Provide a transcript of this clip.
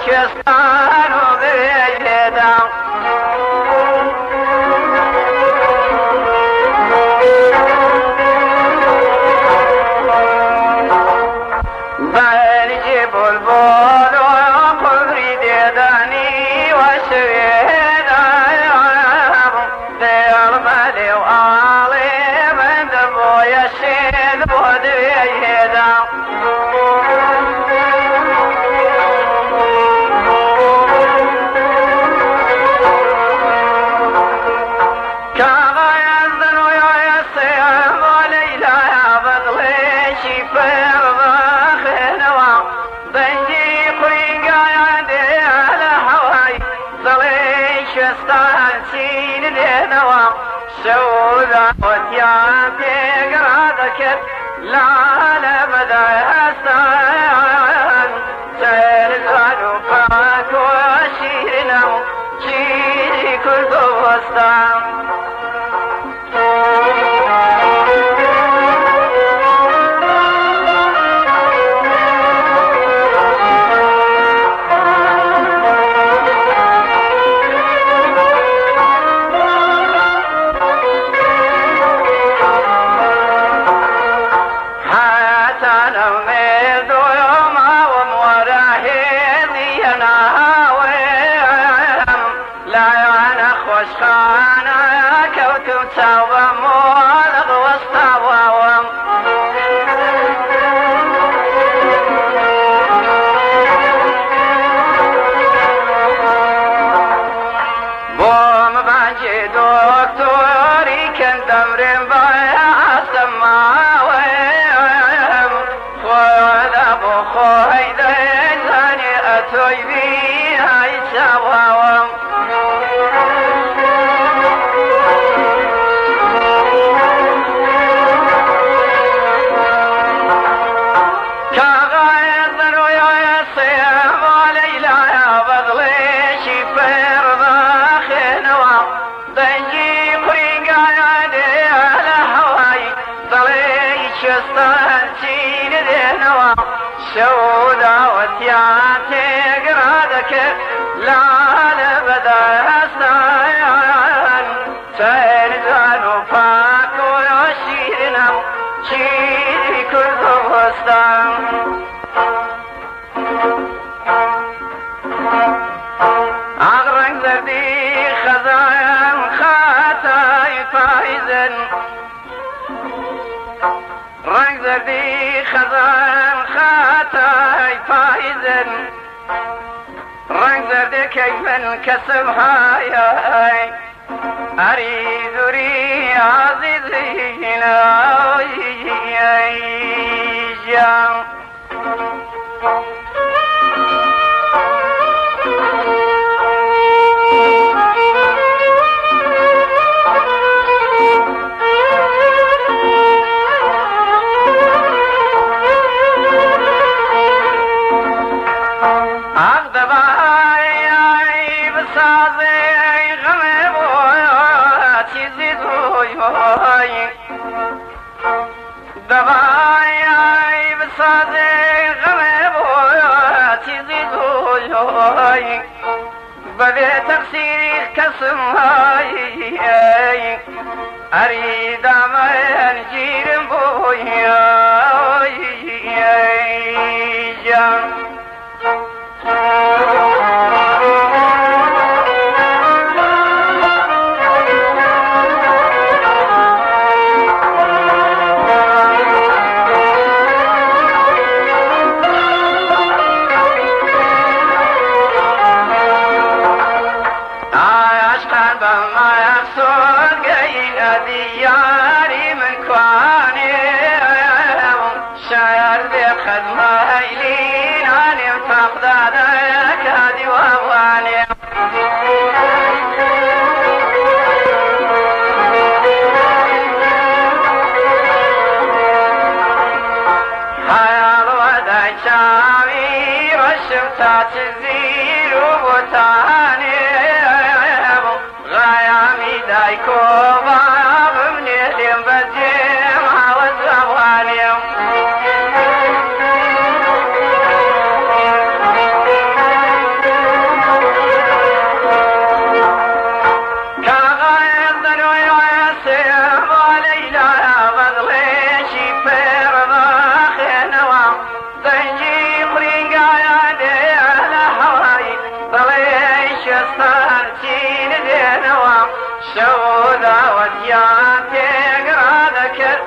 شستان وبيجدا بلجيب البول وقبري ديداني وسويدا دير مالي وعالي من دبو يسيد بوديدا سودا وتياتي قرادك لا لبدا يستان سيرزان وفاك وشيرنا شيري كل بوستان سودا وتياتي قرادك لا لبدا يستان سيرزان وفاك ويشيرنا شيري كل بوستان أغرق زردي خزايا خاتاي فايزن رنگ زردی خزان خاتای فایزن رنگ زردی کیفن کسب های عریضوری عزیزین جان دوائی بسازے غمے بویا چیزی دوئی ببے تقصیر قسم آئی اريد من جير بويا شودا وديان تقرا ذكر